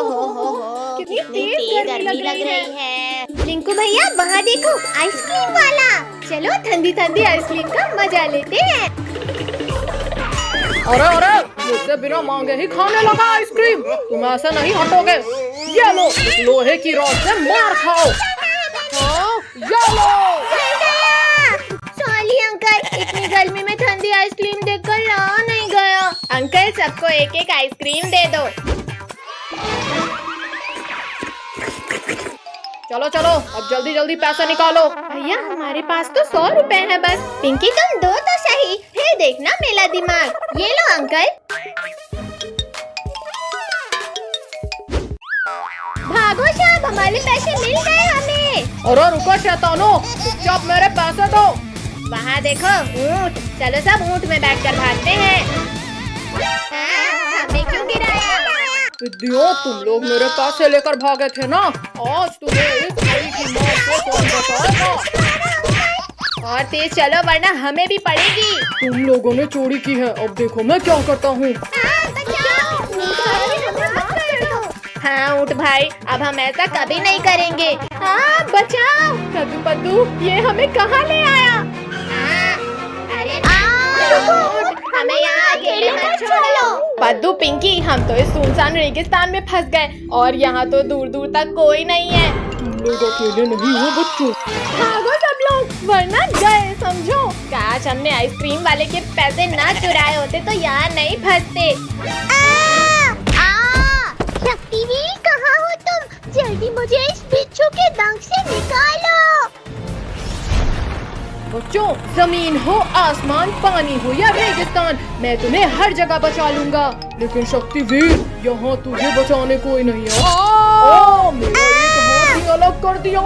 हो कितनी तेज गर्मी लग रही है। लिंकू भैया वहाँ देखो, आइसक्रीम वाला। चलो ठंडी ठंडी आइसक्रीम का मजा लेते हैं। अरे अरे, मुझसे बिना मांगे ही खाने लगा आइसक्रीम। तुम ऐसे नहीं हटोगे। ये लो, इस लोहे की रॉड से मार खाओ। हाँ, ये लो। सॉरी अंकल, इतनी गर्मी में ठंडी आइसक्रीम देखकर रहा नहीं गया। अंकल सबको एक एक आइसक्रीम दे दो। चलो चलो, अब जल्दी जल्दी पैसा निकालो। भैया हमारे पास तो 100 रुपए है बस। पिंकी तुम दो तो सही, फिर देखना मेरा दिमाग। ये लो अंकल। भागो साहब, हमारे पैसे मिल गए हमें। अरे रुको शैतानों, चुपचाप मेरे पैसे दो। वहाँ देखो ऊँट, चलो सब ऊँट में बैठकर भागते हैं। हमें क्यों गिराया? विद्यो, तुम लोग मेरे पैसे लेकर भागे थे ना। आज तुम्हें इस भाई की मौत से कौन बचाएगा? और तेज चलो वरना हमें भी पड़ेगी। तुम लोगों ने चोरी की है, अब देखो मैं क्या करता हूँ। हाँ ऊँट भाई, अब हम ऐसा कभी नहीं करेंगे। हाँ बचाओ। कद्दू पद्दू, ये हमें कहाँ ले आया? अरे हमें यहाँ अकेले मत छोड़ो। पद्दू पिंकी, हम तो इस सुनसान रेगिस्तान में फंस गए और यहाँ तो दूर दूर तक कोई नहीं है। तुम लोग अकेले नहीं हो बच्चों। भागो सब लोग, वरना गए समझो। काश हमने आइसक्रीम वाले के पैसे ना चुराए होते तो यहाँ नहीं फंसते। शक्तिवीर कहाँ हो तुम? जल्दी मुझे इस बिच्छू के डंक से निकालो। बच्चों, जमीन हो आसमान, पानी हो या रेगिस्तान, मैं तुम्हें हर जगह बचा लूंगा। लेकिन शक्तिवीर, यहाँ तुझे बचाने कोई नहीं है। मेरा एक हाथ ही अलग कर दिया।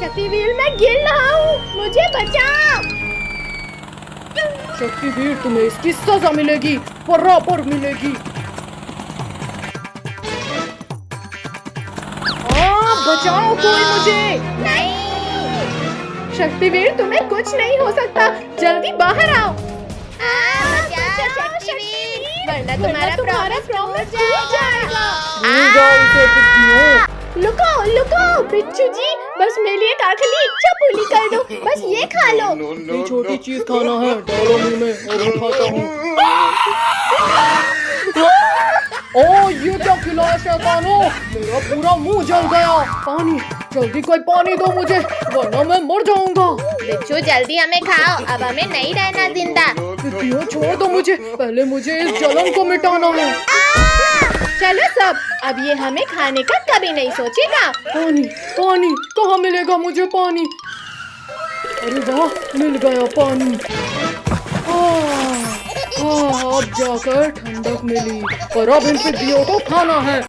शक्तिवीर मैं गिर रहा हूँ, मुझे बचाओ। शक्तिवीर, तुम्हें इसकी सजा मिलेगी, बराबर मिलेगी। बचाओ कोई मुझे। नहीं शक्तिवीर, तुम्हें कुछ नहीं हो सकता, जल्दी बाहर आओ। वरना तुम्हारा प्रॉमिस टूट जाएगा। लुको लुको बिच्छू जी, बस मेरे लिए एक आखिरी इच्छा पूरी कर दो। बस ये खा लो। ये छोटी चीज खाना है, डालो मुंह में और मैं खाता हूँ। ओ ये क्या खिलाया शैतानों, मेरा पूरा मुंह जल गया। पानी, जल्दी कोई पानी दो मुझे, वरना मैं मर जाऊंगा। बिच्छू जल्दी हमें खाओ, अब हमें नहीं रहना जिंदा। क्यों छोड़ दो मुझे, पहले मुझे इस जलन को मिटाना है। चलो सब, अब ये हमें खाने का कभी नहीं सोचेगा। पानी पानी, कहाँ मिलेगा मुझे पानी? अरे वाह, मिल गया पानी। अब जाकर ठंडक मिली, पर अब इन पिद्दियों को खाना है।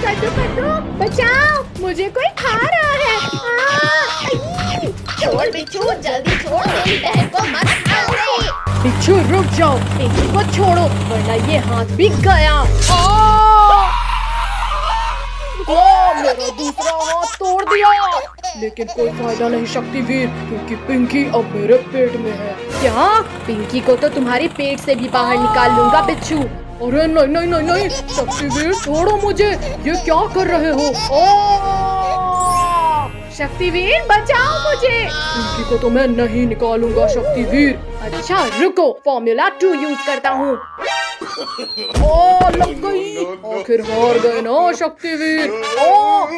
कद्दू कद्दू बचाओ, मुझे कोई खा रहा है। छोड़ बिच्छू, जल्दी छोड़, मेरी बहन को मत खाओ। बिच्छू रुक जाओ, पिंकी को छोड़ो, वरना ये हाथ भी गया। मेरा दूसरा हाथ तोड़ दिया। लेकिन कोई फायदा नहीं शक्तिवीर, क्योंकि पिंकी अब मेरे पेट में है। क्या? पिंकी को तो तुम्हारे पेट से भी बाहर निकाल लूंगा बिच्छू। अरे नहीं नहीं नहीं नहीं, शक्तिवीर छोड़ो मुझे, ये क्या कर रहे हो? शक्तिवीर बचाओ मुझे। पिंकी को तो मैं नहीं निकालूंगा शक्तिवीर। अच्छा रुको, फॉर्मूला 2 यूज करता हूँ। लग गई, आखिर हार गए ना शक्तिवीर।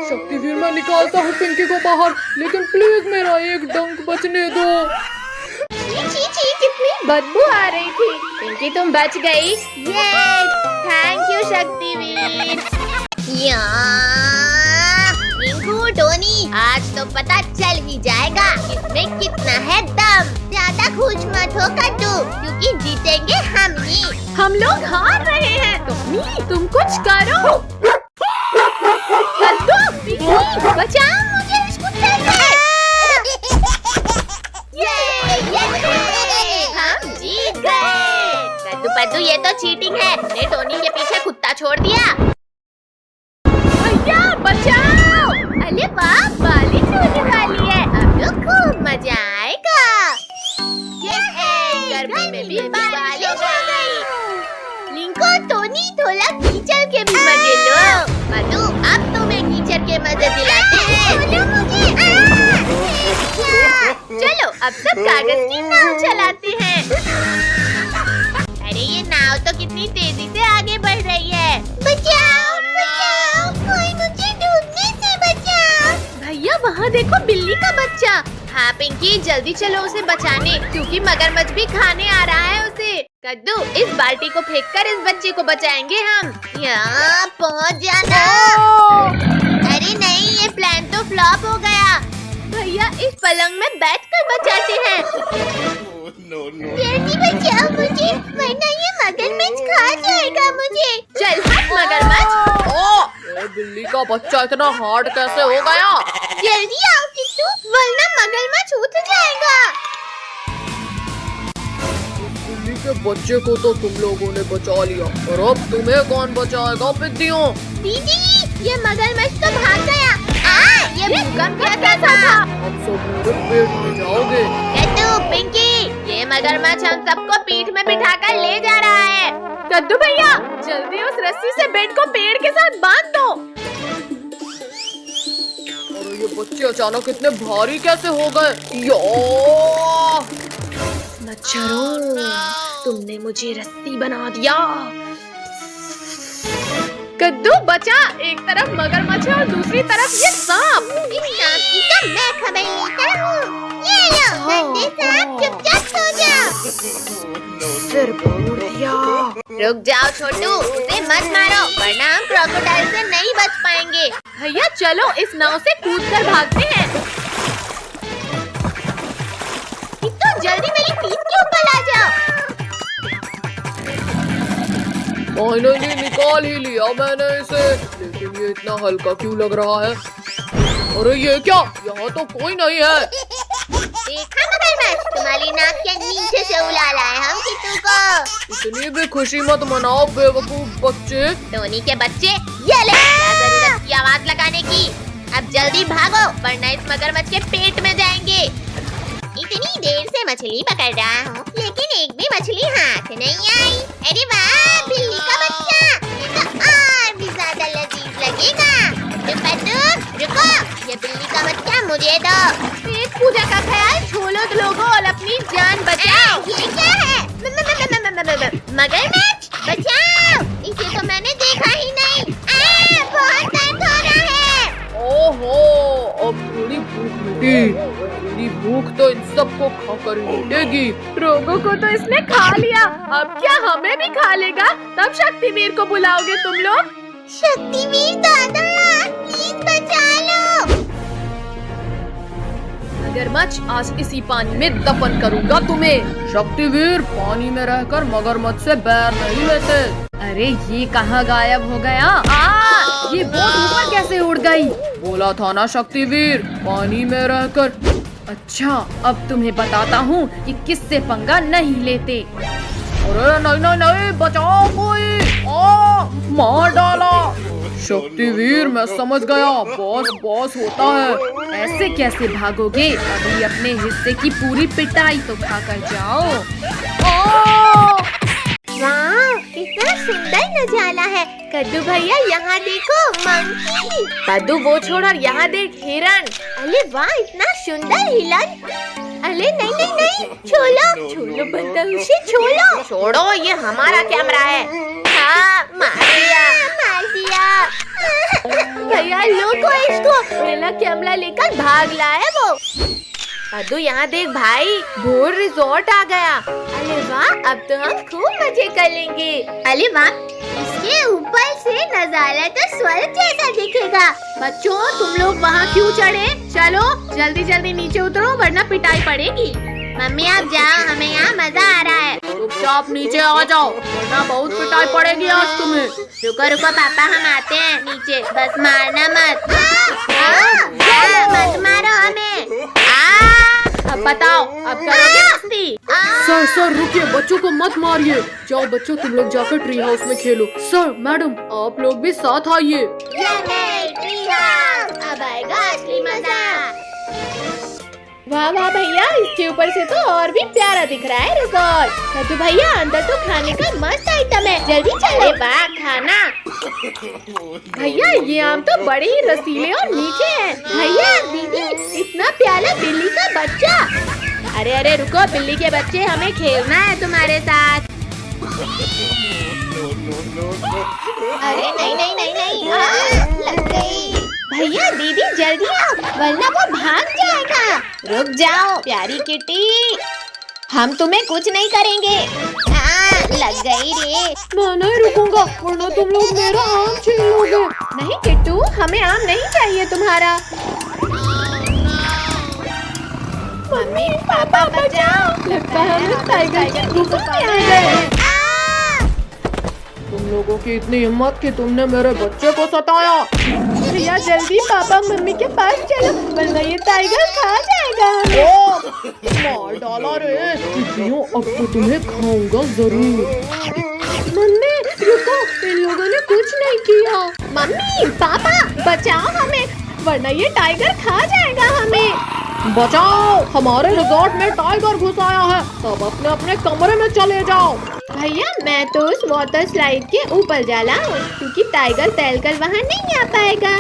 शक्तिवीर मैं निकालता हूँ पिंकी को बाहर, लेकिन प्लीज मेरा एक डंक बचने दो। छी कितनी बदबू आ रही थी। पिंकी तुम बच गई। ये thank you Shaktiveer. Rinku Tony, आज तो पता चल ही जाएगा इसमें कितना है दम। ज्यादा खुश मत हो कद्दू, क्योंकि जीतेंगे हम ही। हम लोग हार रहे हैं। टोनी तुम कुछ करो। कद्दू बचाओ मुझे इस कुत्ते से। हम जीत गए। कद्दू पद्दू ये तो चीटिंग है, ने टोनी के पीछे कुत्ता छोड़ दिया। भैया बचाओ। अरे वाह, बारिश होने वाली है, अब तो खूब मजा आएगा। गर्मी में भी बारिश हो गई। लिंको टोनी थोड़ा कीचड़ के भी मजे लो। मजे दिलाते हैं। चलो अब सब कागज की नाव चलाते हैं। अरे ये नाव तो कितनी तेजी से आगे बढ़ रही है। बचाओ बचाओ, कोई मुझे डूबने से बचाओ। भैया वहाँ देखो बिल्ली का बच्चा। हाँ पिंकी जल्दी चलो उसे बचाने, क्योंकि मगरमच्छ भी खाने आ रहा है उसे। कद्दू इस बाल्टी को फेंककर इस बच्चे को बचाएंगे हम। यहाँ पहुँच जाना। अरे नहीं, ये प्लान तो फ्लॉप हो गया। भैया इस पलंग में बैठकर बचाते हैं। जल्दी बचाओ मुझे, वरना ये मगरमच्छ खा जाएगा मुझे। चल हट मगरमच्छ। ये बिल्ली का बच्चा इतना हार्ड कैसे हो गया? जल्दी आओ किट्टू, वरना मगरमच्छ उठ जाएगा। बिल्ली के बच्चे को तो तुम लोगों ने बचा लिया, और अब तुम्हें कौन बचाएगा पिद्दियों? दीदी ये मगरमच्छ तो भाग गया। ये भूकंप कैसा था? अब सब मेरे पेट में जाओगे। कद्दू पिंकी, ये मगरमच्छ हम सबको पीठ में बिठाकर ले जा रहा है। कद्दू भैया जल्दी उस रस्सी से बेड को पेड़ के साथ बांध दो। अरे ये बच्चे अचानक इतने भारी कैसे हो गए? यो मच्छरों, तुमने मुझे रस्सी बना दिया। कद्दू बचा, एक तरफ मगरमच्छ और दूसरी तरफ ये सांप। इस सांप की तो मैं खबर लेता हूँ। ये लो गंदे सांप, चुपचाप सो जाओ। सिर फोड़ दिया। रुक जाओ छोटू, उसे मत मारो, वरना हम क्रोकोडाइल से नहीं बच पाएंगे। भैया चलो इस नाव से कूदकर भागते हैं। तो जल्दी मेरी पीठ के ऊपर आ जाओ। फाइनली निकाल ही लिया मैंने इसे, लेकिन ये इतना हल्का क्यों लग रहा है? अरे ये क्या, यहाँ तो कोई नहीं है। देखा मगरमच्छ, तुम्हारी नाक के नीचे से उड़ा लाए हम किट्टू को। इतनी भी खुशी मत मनाओ बेवकूफ बच्चे। टोनी के बच्चे, ये ले, क्या जरूरत की आवाज लगाने की। अब जल्दी भागो, वरना इस मगरमच्छ के पेट में जाएंगे। इतनी देर से मछली पकड़ रहा हूँ, लेकिन एक भी मछली हाथ नहीं आई। अरे वाह, बिल्ली का बच्चा, ये तो और भी ज्यादा लजीज लगेगा। रुको, ये बिल्ली का बच्चा मुझे दो। पेट पूजा का ख्याल छोड़ो लोगों और अपनी जान बचाओ। ये क्या है? मगरमच्छ बचाओ, इसे तो मैंने देखा ही नहीं। बहुत दर्द हो रहा है। ओहो, अब थोड़ी भूख मिटी। मेरी भूख तो इन सबको खाकर ही मिटेगी। रोगों को तो इसने खा लिया, अब क्या हमें भी खा लेगा? तब शक्तिवीर को बुलाओगे तुम लोग? शक्तिवीर दादा, प्लीज बचा लो। मगरमच्छ आज इसी पानी में दफन करूंगा तुम्हें। शक्तिवीर पानी में रहकर मगरमच्छ से बैर नहीं लेते। अरे ये कहाँ गायब हो गया? ये बोट ऊपर कैसे उड़ गई? बोला था ना शक्तिवीर, पानी में रहकर। अच्छा अब तुम्हें बताता हूँ कि किससे पंगा नहीं लेते। अरे नहीं नहीं नहीं, बचाओ कोई। मार डाला। शक्तिवीर मैं समझ गया, बॉस बॉस होता है। ऐसे कैसे भागोगे? अभी अपने हिस्से की पूरी पिटाई तो खाकर जाओ। वाह, कितना सुंदर नजारा है। कद्दू भैया यहाँ देखो, मंकी। कद्दू वो छोड़ और यहाँ देख हिरन। अरे वाह, इतना सुंदर हिरन। अरे नहीं नहीं नहीं, छोड़ो बदतमीजी, छोड़ो, ये हमारा कैमरा है। हाँ, मार दिया। भैया लोगो इसको, मेरा कैमरा लेकर भाग लाया वो। कद्दू यहाँ देख भाई, भोर रिजॉर्ट आ गया। अरे वाह, अब तो हम खूब मजे करेंगे। अरे वाह, इसके ऊपर से नजारा तो स्वर्ग जैसा दिखेगा। बच्चों तुम लोग वहाँ क्यों चढ़े? चलो जल्दी जल्दी नीचे उतरो, वरना पिटाई पड़ेगी। मम्मी आप जाओ, हमें यहाँ मजा आ रहा है। चुपचाप नीचे आ जाओ, वरना बहुत पिटाई पड़ेगी आज तुम्हें। रुको पापा, हम आते हैं नीचे, बस मारना मत। मत मारो हमें। अब बताओ, अब करोगे मस्ती? सर रुकिए, बच्चों को मत मारिए। जाओ बच्चों, तुम लोग जाकर ट्री हाउस में खेलो। सर मैडम आप लोग भी साथ आइए। ये है ट्री हाउस, अब आएगा असली मजा। वाह वाह भैया, इसके ऊपर से तो और भी प्यारा दिख रहा है रिजॉर्ट। तो भैया अंदर तो खाने का मस्त आइटम है, जल्दी चले। वाह खाना, भैया ये आम तो बड़े ही रसीले और मीठे हैं। भैया दीदी इतना प्यारा बिल्ली का बच्चा। अरे अरे रुको बिल्ली के बच्चे, हमें खेलना है तुम्हारे साथ। अरे नहीं नहीं नहीं नहीं, लग गई। भैया दीदी जल्दी आओ वरना वो भाग जाएगा। रुक जाओ प्यारी किटी, हम तुम्हें कुछ नहीं करेंगे। लग गई रे। मैं नहीं रुकूंगा वरना तुम लोग मेरा आम छीन लोगे। नहीं किट्टू, हमें आम नहीं चाहिए तुम्हारा। मम्मी पापा बचाओ। लगता है हम टाइगर की गुफा में आ गए हैं। तुम लोगों की इतनी हिम्मत कि तुमने मेरे बच्चे को सताया। भैया जल्दी पापा मम्मी के पास चलो वरना ये टाइगर खा जाएगा हमें। मार डाला रे। अब तो तुम्हें खाऊंगा जरूर। मम्मी रुको, इन लोगों ने कुछ नहीं किया। मम्मी पापा बचाओ हमें वरना ये टाइगर खा जाएगा हमें। बचाओ, हमारे रिजॉर्ट में टाइगर घुस आया है। सब अपने अपने कमरे में चले जाओ। भैया मैं तो उस वाटर स्लाइड के ऊपर जा रहा हूँ क्योंकि टाइगर तैरकर वहाँ नहीं आ पाएगा।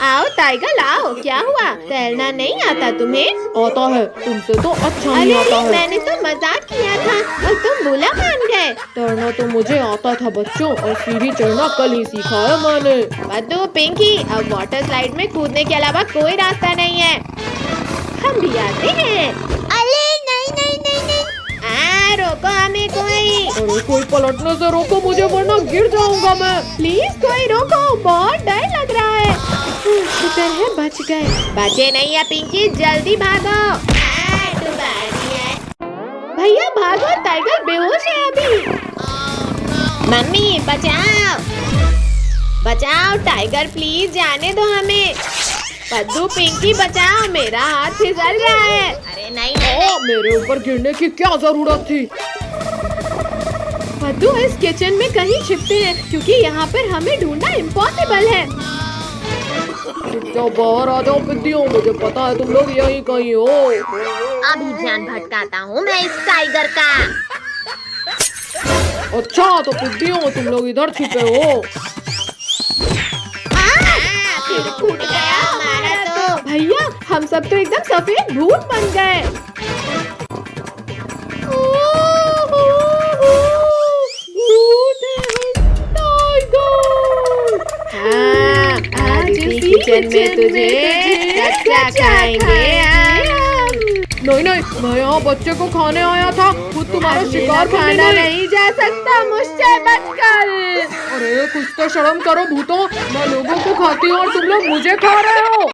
आओ टाइगर आओ, क्या हुआ तैरना नहीं आता तुम्हें? आता है, तुमसे तो अच्छा नहीं अरे आता है। मैंने तो मजाक किया था और तुम बुरा मान गए। तैरना तो मुझे आता था बच्चों, और सीढ़ी चढ़ना कल ही सीखा है मैंने। बद्दू पिंकी, अब वाटर स्लाइड में कूदने के अलावा कोई रास्ता नहीं है। हम भी आते हैं। अरे नहीं नहीं नहीं नहीं, रोको हमें कोई। अरे कोई पलटने से रोको मुझे वरना गिर जाऊंगा मैं। प्लीज कोई रोको, बहुत डर लग रहा है। शुक्र है बच गए। बचे नहीं है पिंकी, जल्दी भागो। भैया भागो, टाइगर बेहोश है अभी। मम्मी बचाओ बचाओ टाइगर, प्लीज जाने दो हमें। पद्दू पिंकी बचाओ, मेरा हाथ फिसल रहा है। अरे नहीं नहीं, मेरे ऊपर गिरने की क्या जरूरत थी। पद्दू इस किचन में कहीं छिपते हैं क्योंकि यहाँ पर हमें ढूंढना इम्पॉसिबल है। जाओ बाहर आ जाओ पिद्दियों, मुझे पता है तुम लोग यहीं कहीं हो। अभी ध्यान भटकाता हूँ मैं इस टाइगर का। अच्छा तो पिद्दियों तुम लोग इधर छिपे हो। फिर फूट गया हमारा तो। भैया हम सब तो एकदम सफेद भूत बन गए। आज इसी किचन में तुझे कच्चा खाएंगे। नहीं नहीं, मैं यहाँ बच्चे को खाने आया था, खुद तुम्हारा शिकार खाना नहीं जा सकता मुझसे बचकर। अरे कुछ तो शर्म करो भूतों, मैं लोगों को खाती हूँ और तुम लोग मुझे खा रहे हो।